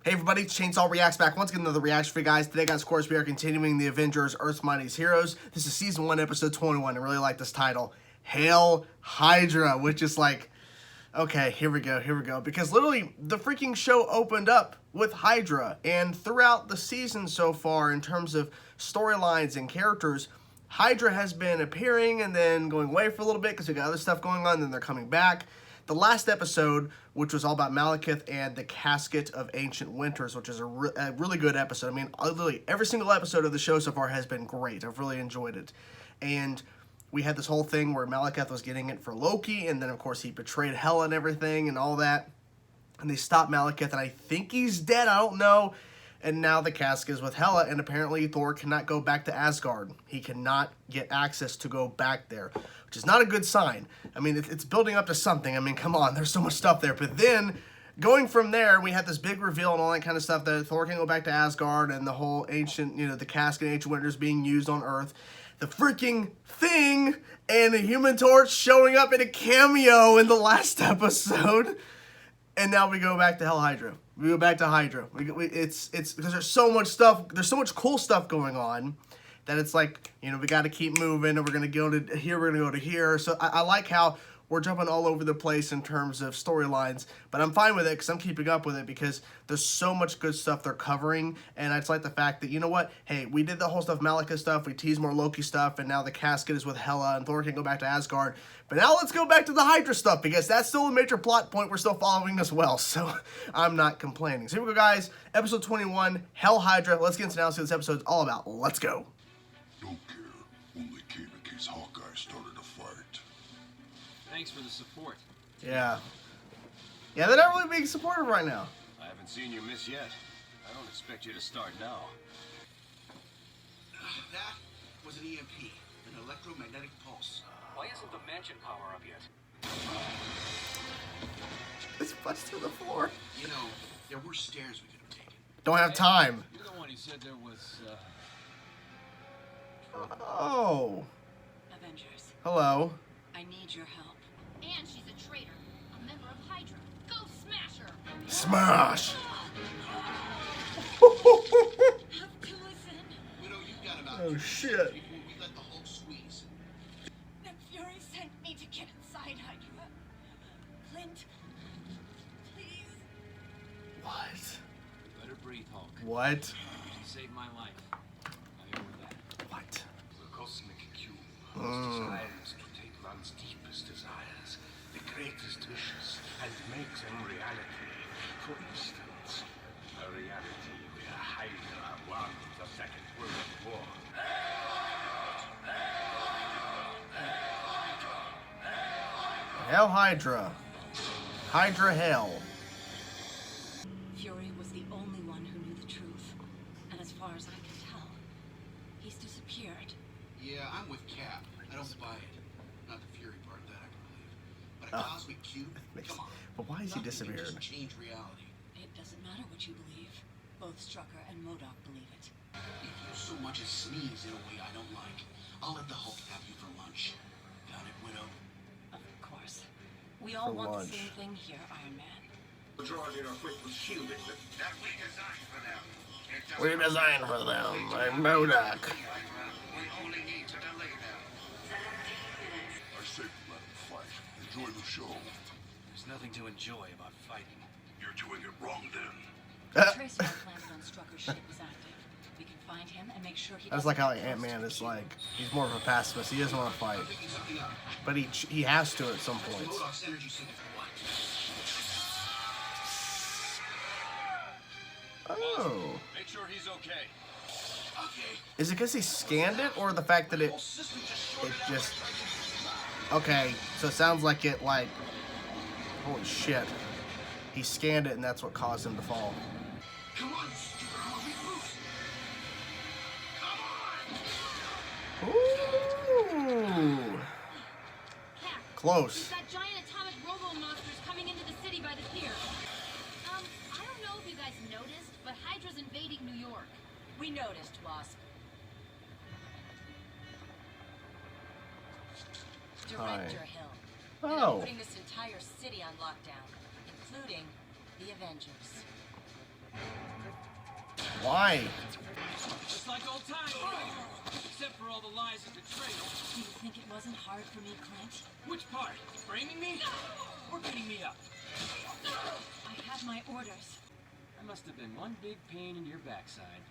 Hey everybody, it's Chainsaw Reacts back once again, another reaction for you guys. Today, guys, of course, we are continuing the Avengers Earth's Mightiest Heroes. This is Season 1, Episode 21. I really like this title, Hail Hydra, which is like, okay, here we go. Because literally, the freaking show opened up with Hydra, and throughout the season so far, in terms of storylines and characters, Hydra has been appearing and then going away for a little bit because we got other stuff going on, then they're coming back. The last episode, which was all about Malekith and the Casket of Ancient Winters, which is a really good episode. I mean, literally, every single episode of the show so far has been great. I've really enjoyed it. And we had this whole thing where Malekith was getting it for Loki, and then, of course, he betrayed Hela and everything and all that. And they stopped Malekith, and I think he's dead. I don't know. And now the casket is with Hela, and apparently Thor cannot go back to Asgard. He cannot get access to go back there, which is not a good sign. I mean, it's building up to something. I mean, come on, there's so much stuff there. But then, going from there, we had this big reveal and all that kind of stuff that Thor can go back to Asgard, and the whole ancient, the casket of Ancient Winters being used on Earth. The freaking Thing and a Human Torch showing up in a cameo in the last episode. And now we go back to Hell Hydra. We go back to Hydra. It's because there's so much stuff. There's so much cool stuff going on that it's like, we got to keep moving, and we're gonna go to here. We're gonna go to here. So I like how we're jumping all over the place in terms of storylines, but I'm fine with it because I'm keeping up with it because there's so much good stuff they're covering, and I just like the fact that, you know what, hey, we did the whole stuff, Malekith stuff, we teased more Loki stuff, and now the casket is with Hela, and Thor can go back to Asgard, but now let's go back to the Hydra stuff because that's still a major plot point we're still following as well, so I'm not complaining. So here we go, guys, episode 21, Hell Hydra. Let's get into now, see what this episode's all about. Let's go. Don't care. Only came in case Hawkeye started a fight. Thanks for the support. Yeah, they're not really being supportive right now. I haven't seen you miss yet. I don't expect you to start now. That was an EMP, an electromagnetic pulse. Why isn't the mansion power up yet? It's bust to the floor. There were stairs we could have taken. Don't have time. You're the one who said there was, Oh. Avengers, Hello. I need your help. And she's a traitor, a member of Hydra. Go smash her! Smash! Have to listen. You've got about Oh, 2 shit. minutes before we let the Hulk squeeze. The Fury sent me to get inside Hydra. Clint, please. What? better breathe, Hulk. What? You saved my life. I owe her that. What? The cosmic cube holds desires to take one's deepest desires, the greatest wishes, and make them reality. For instance, a reality where Hydra won the Second World War. Hell Hydra. Hydra Hell. Fury was the only one who knew the truth. And as far as I can tell, he's disappeared. Yeah, I'm with Cap. I don't buy it. Not the Fury part, that I can believe. But a cosmic cube? Come on. But why is he Nothing can disappeared? just change reality. It doesn't matter what you believe. Both Strucker and MODOK believe it. If you so much as sneeze in a way I don't like, I'll let the Hulk have you for lunch. Got it, Widow? Of course. We all For want lunch. the same thing here, Iron Man. Majority are equipped with shielding that we designed for them. We designed for them. I'm MODOK. We only need to delay them. I say let them fight. Enjoy the show. There's nothing to enjoy about fighting. You're doing it wrong then. The tracer implanted on Strucker's ship is active. We can find him and make sure he I just like how Ant-Man is like, he's more of a pacifist. He doesn't want to fight. Picking something up. But he has to at some points. MODOK's energy signature. What? Oh. Make sure he's okay. Okay. Is it because he scanned it, or the fact that it Whole system just shorted out. just... Okay, so it sounds like it, like... Holy shit. He scanned it, and that's what caused him to fall. Come on, stupid Hulk, boost. Come on. Ooh. Cap, Close. we've got giant atomic robo-monsters coming into the city by the pier. I don't know if you guys noticed, but Hydra's invading New York. We noticed, Wasp. Director Hill. And I'm Oh. putting this entire city on lockdown, including the Avengers. Why? Just like old times, except for all the lies and betrayal. Do you think it wasn't hard for me, Clint? Which part? Framing me? Or beating me up? I have my orders. That must have been one big pain in your backside.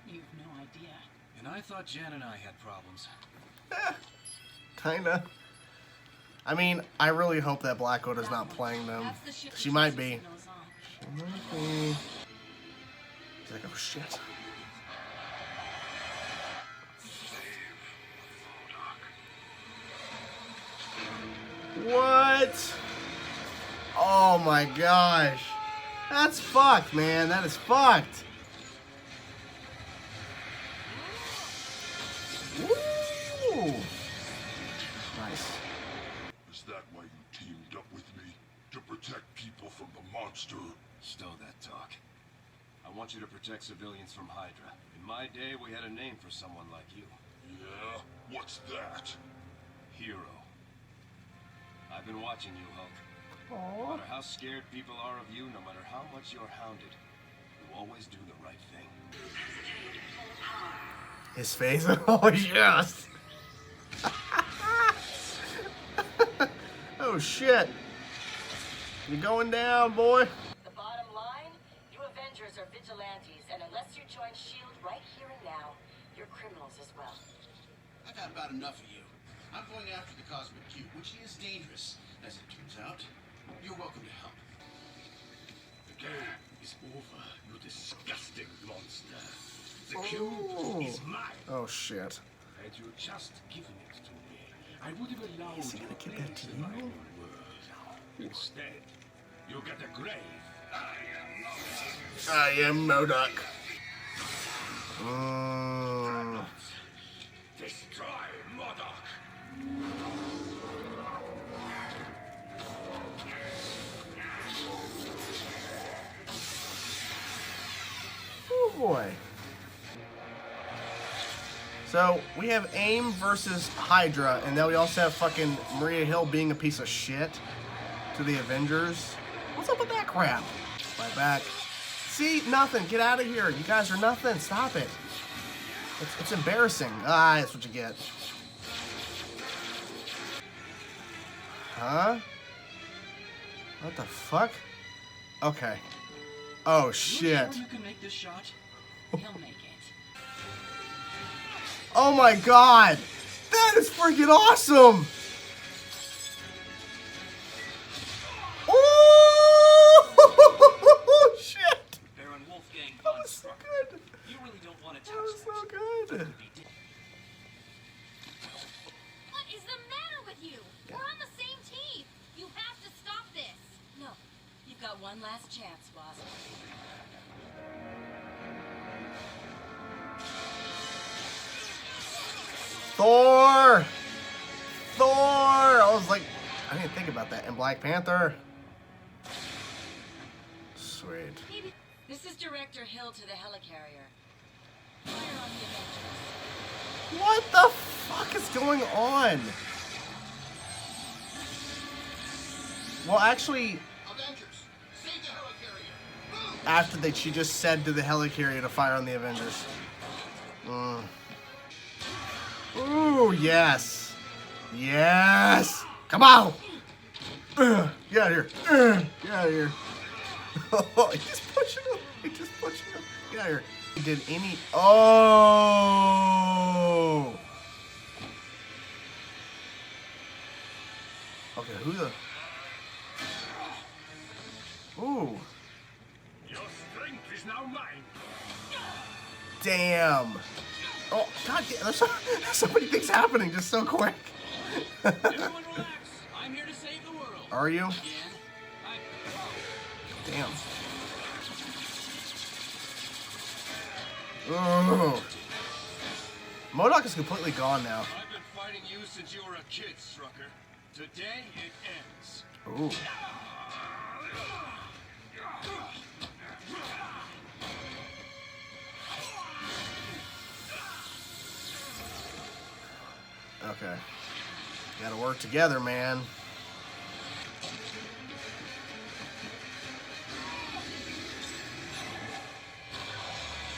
You've no idea. And I thought Jan and I had problems. Kinda. I mean, I really hope that Black Widow's not playing them. That's the ship She the might transfer be. signal's on. She might be. He's like, oh shit. What? Oh my gosh. That's fucked, man. That is fucked. Woo! Nice. Is that why you teamed up with me? To protect people from the monster? Stow that talk. I want you to protect civilians from Hydra. In my day, we had a name for someone like you. Yeah? What's that? Hero. I've been watching you, Hulk. No matter how scared people are of you, no matter how much you're hounded, you always do the right thing. His face. Oh, yes. Oh, shit. You're going down, boy. The bottom line, you Avengers are vigilantes, and unless you join S.H.I.E.L.D. right here and now, you're criminals as well. I've had about enough of you. I'm going after the Cosmic Cube, which is dangerous, as it turns out. You're welcome to help. The game is over, you disgusting monster. The cube is mine. Oh, shit. Had you just given it to me, I would have allowed Is he you gonna to give play that to the you? rival world. Instead, you get a grave. I am MODOK. Destroy MODOK. Oh, boy. So, we have AIM versus Hydra, and then we also have fucking Maria Hill being a piece of shit to the Avengers. What's up with that crap? Right back. See? Nothing. Get out of here. You guys are nothing. Stop it. It's embarrassing. Ah, that's what you get. Huh? What the fuck? Okay. Oh, shit. You can make this shot? He'll make it. Oh my god! That is freaking awesome! Oh shit! Baron Wolfgang That von was so Strucker. good! You really don't want to touch That was so good! What is the matter with you? We're on the same team. You have to stop this. No, you've got one last chance, Wasp. Thor! Thor! I was like, I didn't think about that. And Black Panther. Sweet. This is Director Hill to the helicarrier. Fire on the Avengers. What the fuck is going on? Well, actually, Avengers, save the helicarrier. Move! after she just said to the helicarrier to fire on the Avengers. Ooh, yes. Yes. Come on. Get out of here. Get out of here. Oh, he just pushing him. He just pushing him. Get out of here. He did any... Oh. Okay, who the... Ooh. Your strength is now mine. Damn. Oh, god damn. There's so many things happening just so quick. Everyone relax. I'm here to save the world. Are you? Again. Damn. Ooh. MODOK is completely gone now. I've been fighting you since you were a kid, Strucker. Today, it ends. Ooh. Okay. Gotta work together, man.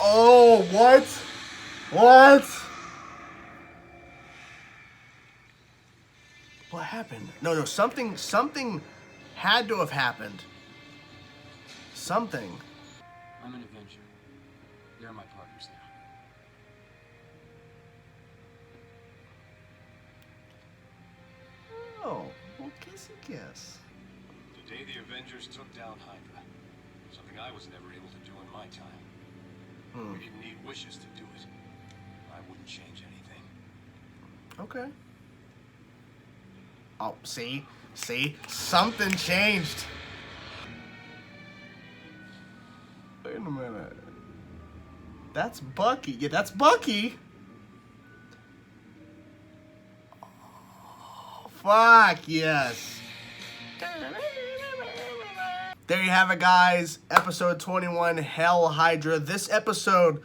Oh, what? What? What happened? No, something had to have happened. Something. I'm an Avenger. They're my partners now. Oh, well, kissy kiss. The day the Avengers took down Hydra. Something I was never able to do in my time. We didn't need wishes to do it. I wouldn't change anything. Okay. Oh, see? Something changed. Wait a minute. That's Bucky. Yeah, that's Bucky. Oh, fuck, yes. There you have it, guys. Episode 21, Hail Hydra. This episode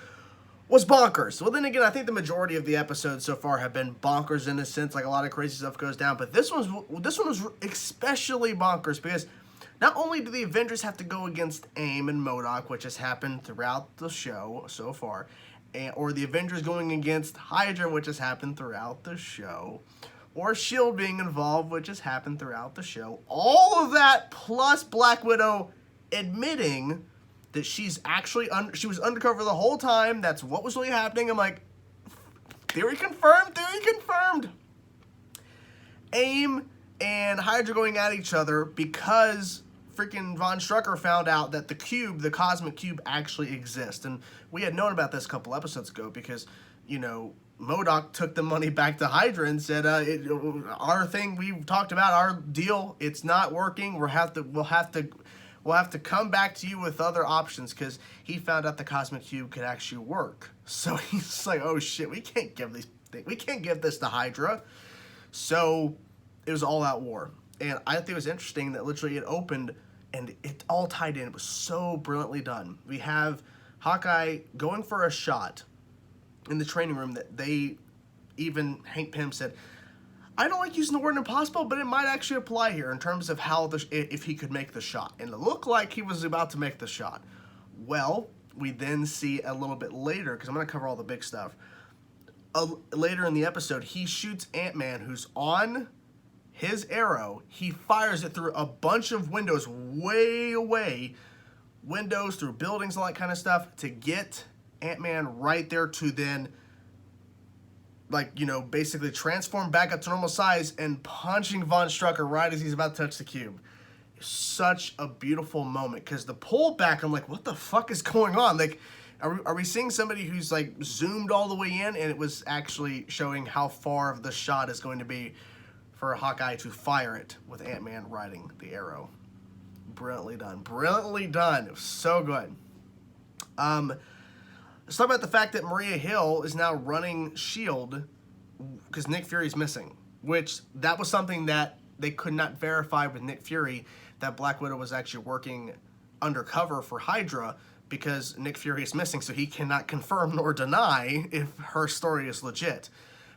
was bonkers. Well, then again, I think the majority of the episodes so far have been bonkers in a sense, like a lot of crazy stuff goes down. But this one was especially bonkers because not only do the Avengers have to go against AIM and MODOK, which has happened throughout the show so far, or the Avengers going against Hydra, which has happened throughout the show, or S.H.I.E.L.D. being involved, which has happened throughout the show. All of that plus Black Widow admitting that she's actually she was undercover the whole time. That's what was really happening. I'm like, theory confirmed, theory confirmed. AIM and Hydra going at each other because freaking Von Strucker found out that the cube, the cosmic cube, actually exists. And we had known about this a couple episodes ago because, you know, MODOK took the money back to Hydra and said, our thing we talked about, our deal, it's not working. We'll have to come back to you with other options because he found out the cosmic cube could actually work. So he's like, oh shit, we can't give this to Hydra. So it was all out war. And I think it was interesting that literally it opened and it all tied in. It was so brilliantly done. We have Hawkeye going for a shot in the training room that even Hank Pym said, I don't like using the word impossible, but it might actually apply here in terms of how if he could make the shot. And it looked like he was about to make the shot. Well, we then see a little bit later, because I'm going to cover all the big stuff. Later in the episode, he shoots Ant-Man, who's on his arrow. He fires it through a bunch of windows way away, windows through buildings, all that kind of stuff, to get Ant-Man right there to then, like, you know, basically transform back up to normal size and punching Von Strucker right as he's about to touch the cube. It's such a beautiful moment because the pullback, I'm like, what the fuck is going on? Like, are we seeing somebody who's like zoomed all the way in, and it was actually showing how far of the shot is going to be for Hawkeye to fire it with Ant-Man riding the arrow. Brilliantly done. Brilliantly done. It was so good. Let's talk about the fact that Maria Hill is now running S.H.I.E.L.D. because Nick Fury's missing, which that was something that they could not verify with Nick Fury, that Black Widow was actually working undercover for Hydra because Nick Fury is missing, so he cannot confirm nor deny if her story is legit.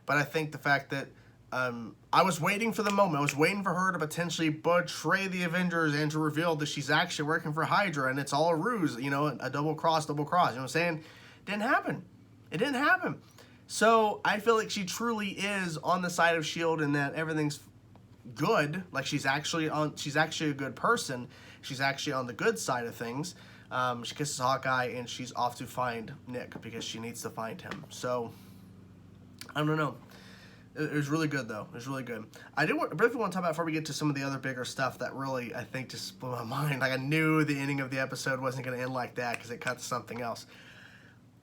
But I think the fact that I was waiting for the moment. I was waiting for her to potentially betray the Avengers and to reveal that she's actually working for Hydra and it's all a ruse, you know, a double cross. You know what I'm saying? Didn't happen. It didn't happen. So I feel like she truly is on the side of S.H.I.E.L.D. and that everything's good. Like she's actually a good person. She's actually on the good side of things. She kisses Hawkeye and she's off to find Nick because she needs to find him. So I don't know. It was really good though. It was really good. I briefly want to talk about before we get to some of the other bigger stuff that really I think just blew my mind. Like I knew the ending of the episode wasn't going to end like that because it cut to something else.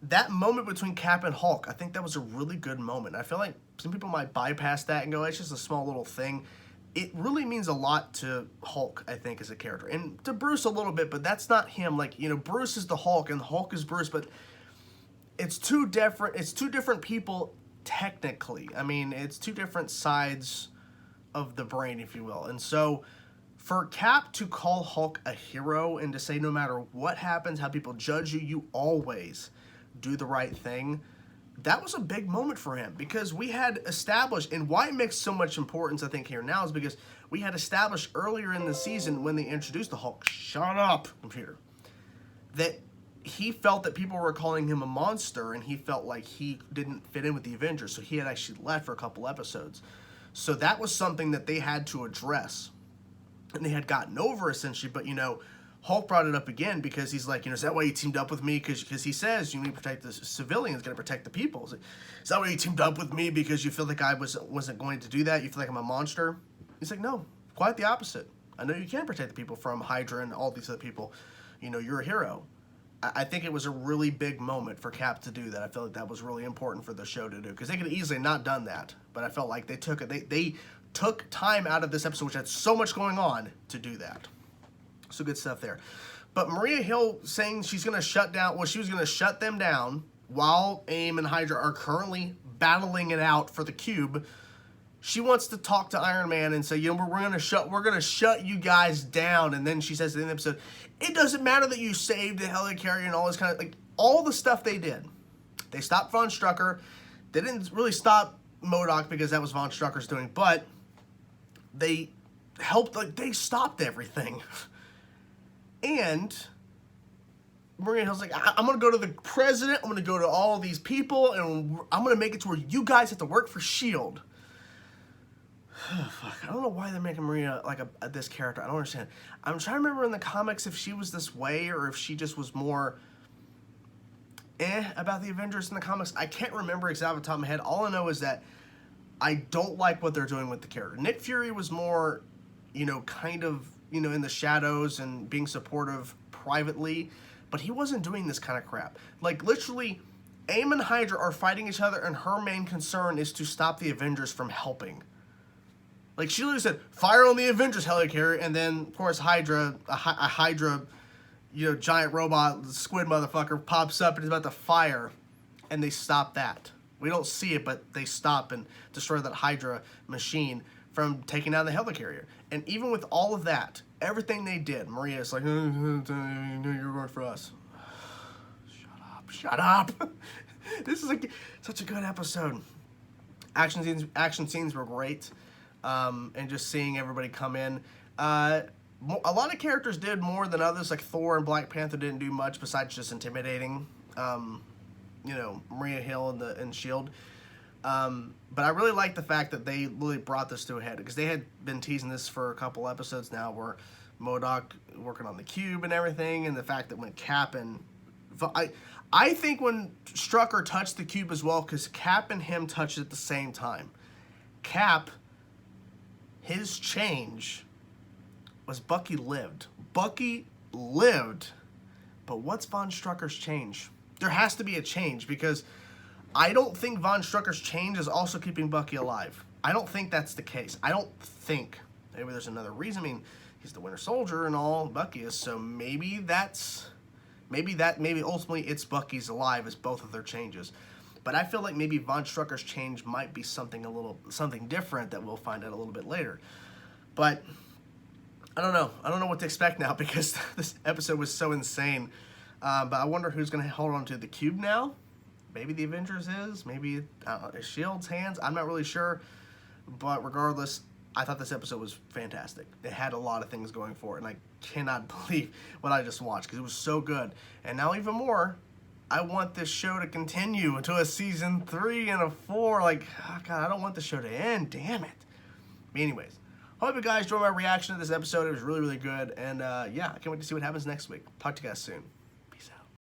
That moment between Cap and Hulk, I think that was a really good moment. I feel like some people might bypass that and go, it's just a small little thing. It really means a lot to Hulk, I think, as a character. And to Bruce a little bit, but that's not him. Like, you know, Bruce is the Hulk and Hulk is Bruce, but it's two different people technically. I mean, it's two different sides of the brain, if you will. And so for Cap to call Hulk a hero and to say no matter what happens, how people judge you, you always do the right thing, that was a big moment for him because we had established, and why it makes so much importance I think here now is because we had established earlier in the season when they introduced the Hulk, shut up, computer, that he felt that people were calling him a monster, and he felt like he didn't fit in with the Avengers, so he had actually left for a couple episodes. So that was something that they had to address, and they had gotten over, essentially. But, you know, Hulk brought it up again because he's like, you know, is that why you teamed up with me? Because he says you need to protect the civilians, got to protect the people. Is that why you teamed up with me because you feel like I wasn't going to do that? You feel like I'm a monster? He's like, no, quite the opposite. I know you can protect the people from Hydra and all these other people. You know, you're a hero. I think it was a really big moment for Cap to do that. I feel like that was really important for the show to do, because they could have easily not done that, but I felt like they took it. They took time out of this episode, which had so much going on, to do that. So good stuff there. But Maria Hill saying she's going to shut down, well, she was going to shut them down while AIM and Hydra are currently battling it out for the cube. She wants to talk to Iron Man and say, you know, we're gonna shut you guys down. And then she says at the end of the episode, it doesn't matter that you saved the helicarrier and all this kind of, like, all the stuff they did. They stopped Von Strucker. They didn't really stop MODOK because that was Von Strucker's doing, but they helped, like, they stopped everything. And Maria Hill's like, I'm going to go to the president, I'm going to go to all these people, and I'm going to make it to where you guys have to work for S.H.I.E.L.D. Fuck, I don't know why they're making Maria like this character. I don't understand. I'm trying to remember in the comics if she was this way or if she just was more about the Avengers in the comics. I can't remember exactly off the top of my head. All I know is that I don't like what they're doing with the character. Nick Fury was more, you know, kind of, you know, in the shadows and being supportive privately, but he wasn't doing this kind of crap. Like, literally, AIM and Hydra are fighting each other, and her main concern is to stop the Avengers from helping. Like, she literally said, fire on the Avengers helicarrier, and then, of course, Hydra, a Hydra, you know, giant robot, squid motherfucker, pops up and is about to fire, and they stop that. We don't see it, but they stop and destroy that Hydra machine from taking down the helicarrier. And even with all of that, everything they did, Maria's like, you're going for us. Shut up. This is like such a good episode. Action scenes were great. And just seeing everybody come in. A lot of characters did more than others, like Thor and Black Panther didn't do much besides just intimidating, you know, Maria Hill and S.H.I.E.L.D. But I really like the fact that they really brought this to a head, because they had been teasing this for a couple episodes now, where MODOK working on the cube and everything, and the fact that when Cap and... I think when Strucker touched the cube as well, because Cap and him touched it at the same time. Cap... his change was Bucky lived. Bucky lived. But what's Von Strucker's change? There has to be a change, because I don't think Von Strucker's change is also keeping Bucky alive. I don't think that's the case. I don't think. Maybe there's another reason. I mean, he's the Winter Soldier and all, Bucky is, so maybe ultimately it's Bucky's alive as both of their changes. But I feel like maybe Von Strucker's change might be something different that we'll find out a little bit later. But I don't know. I don't know what to expect now, because this episode was so insane. But I wonder who's going to hold on to the cube now. Maybe the Avengers is. Maybe S.H.I.E.L.D.'s hands. I'm not really sure. But regardless, I thought this episode was fantastic. It had a lot of things going for it. And I cannot believe what I just watched, because it was so good. And now even more... I want this show to continue into a season 3 and a 4. Like, oh God, I don't want the show to end. Damn it. But anyways, hope you guys enjoyed my reaction to this episode. It was really, really good. And yeah, I can't wait to see what happens next week. Talk to you guys soon.